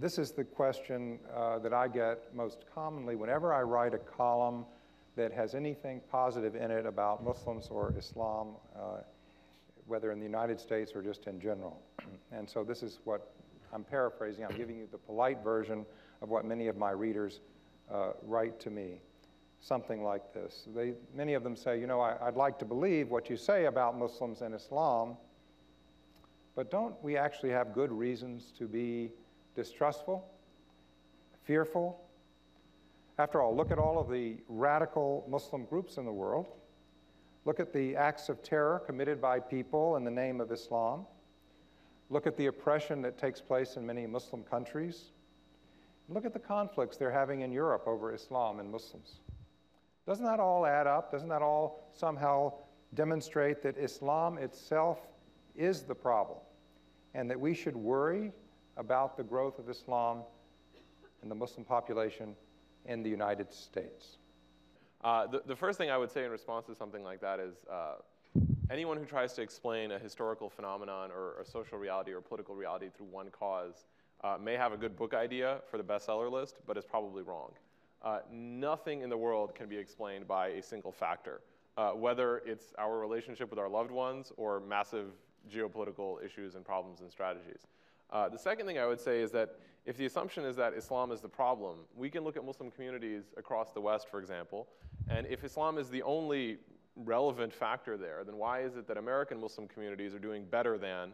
This is the question that I get most commonly whenever I write a column that has anything positive in it about Muslims or Islam, whether in the United States or just in general. And so this is what I'm paraphrasing. I'm giving you the polite version of what many of my readers write to me. Something like this. Many of them say, you know, I'd like to believe what you say about Muslims and Islam, but don't we actually have good reasons to be distrustful, fearful? After all, look at all of the radical Muslim groups in the world. Look at the acts of terror committed by people in the name of Islam. Look at the oppression that takes place in many Muslim countries. Look at the conflicts they're having in Europe over Islam and Muslims. Doesn't that all add up? Doesn't that all somehow demonstrate that Islam itself is the problem and that we should worry about the growth of Islam in the Muslim population in the United States? The first thing I would say in response to something like that is anyone who tries to explain a historical phenomenon or a social reality or political reality through one cause may have a good book idea for the bestseller list, but is probably wrong. Nothing in the world can be explained by a single factor, whether it's our relationship with our loved ones or massive geopolitical issues and problems and strategies. The second thing I would say is that if the assumption is that Islam is the problem, we can look at Muslim communities across the West, for example, and if Islam is the only relevant factor there, then why is it that American Muslim communities are doing better than,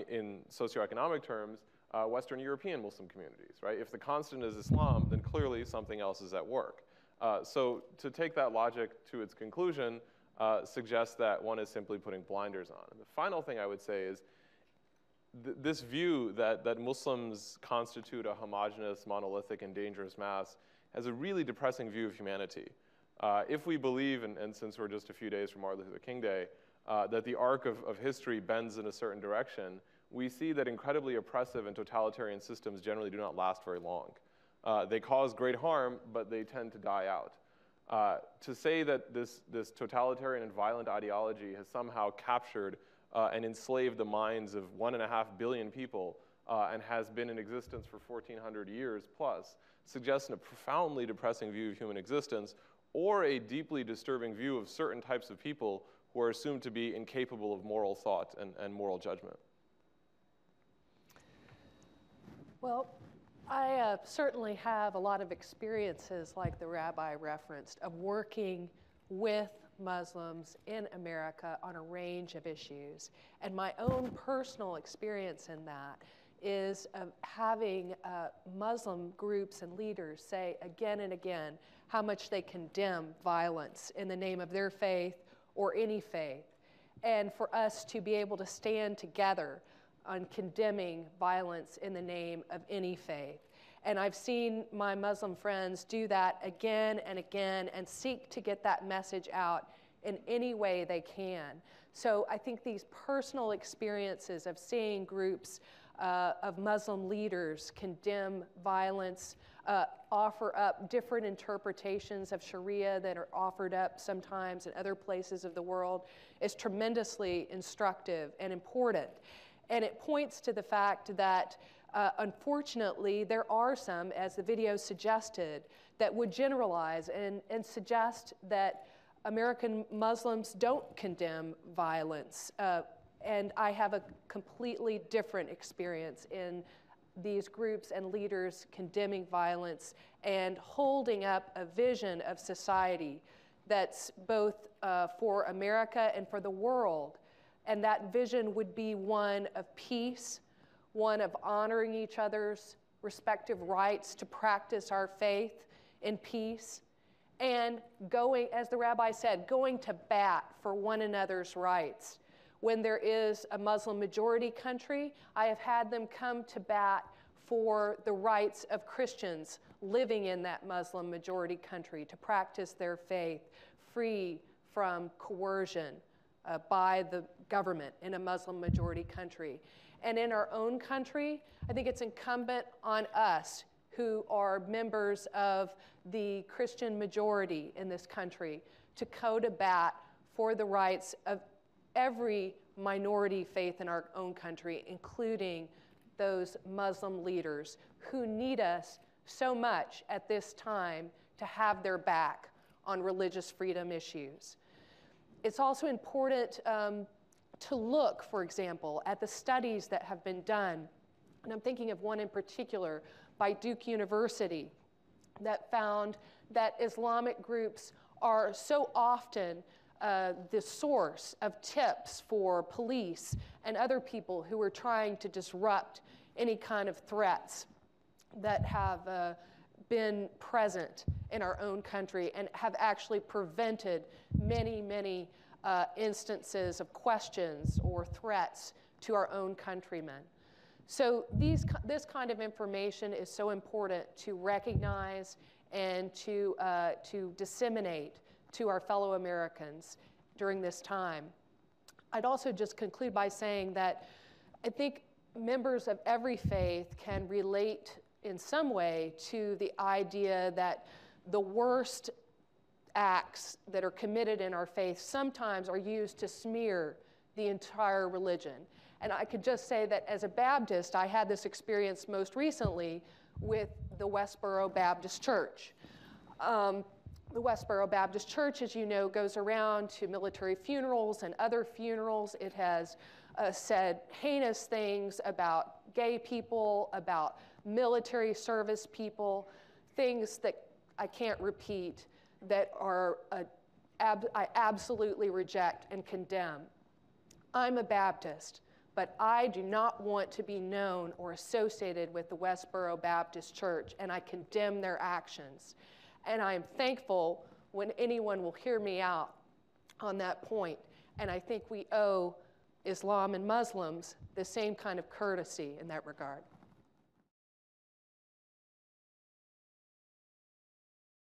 in socioeconomic terms, Western European Muslim communities, right? If the constant is Islam, then clearly something else is at work. So to take that logic to its conclusion suggests that one is simply putting blinders on. And the final thing I would say is this view that Muslims constitute a homogeneous, monolithic, and dangerous mass has a really depressing view of humanity. If we believe, and since we're just a few days from Martin Luther King Day, that the arc of history bends in a certain direction, we see that incredibly oppressive and totalitarian systems generally do not last very long. They cause great harm, but they tend to die out. To say that this totalitarian and violent ideology has somehow captured and enslaved the minds of 1.5 billion people and has been in existence for 1,400 years plus suggests a profoundly depressing view of human existence, or a deeply disturbing view of certain types of people who are assumed to be incapable of moral thought and moral judgment. Well, I certainly have a lot of experiences, like the rabbi referenced, of working with Muslims in America on a range of issues. And my own personal experience in that is of having Muslim groups and leaders say again and again how much they condemn violence in the name of their faith or any faith. And for us to be able to stand together on condemning violence in the name of any faith. And I've seen my Muslim friends do that again and again and seek to get that message out in any way they can. So I think these personal experiences of seeing groups of Muslim leaders condemn violence, offer up different interpretations of Sharia that are offered up sometimes in other places of the world is tremendously instructive and important. And it points to the fact that, unfortunately, there are some, as the video suggested, that would generalize and suggest that American Muslims don't condemn violence. And I have a completely different experience in these groups and leaders condemning violence and holding up a vision of society that's both for America and for the world. And that vision would be one of peace, one of honoring each other's respective rights to practice our faith in peace, and going, as the rabbi said, going to bat for one another's rights. When there is a Muslim majority country, I have had them come to bat for the rights of Christians living in that Muslim majority country to practice their faith free from coercion by the government in a Muslim majority country. And in our own country, I think it's incumbent on us who are members of the Christian majority in this country to go to bat for the rights of every minority faith in our own country, including those Muslim leaders who need us so much at this time to have their back on religious freedom issues. It's also important to look, for example, at the studies that have been done, and I'm thinking of one in particular by Duke University that found that Islamic groups are so often the source of tips for police and other people who are trying to disrupt any kind of threats that have been present in our own country and have actually prevented many, many instances of questions or threats to our own countrymen. So this kind of information is so important to recognize and to disseminate to our fellow Americans during this time. I'd also just conclude by saying that I think members of every faith can relate in some way to the idea that the worst acts that are committed in our faith sometimes are used to smear the entire religion. And I could just say that as a Baptist, I had this experience most recently with the Westboro Baptist Church. The Westboro Baptist Church, as you know, goes around to military funerals and other funerals. It has said heinous things about gay people, about military service people, things that I can't repeat that are I absolutely reject and condemn. I'm a Baptist, but I do not want to be known or associated with the Westboro Baptist Church, and I condemn their actions. And I am thankful when anyone will hear me out on that point. And I think we owe Islam and Muslims the same kind of courtesy in that regard.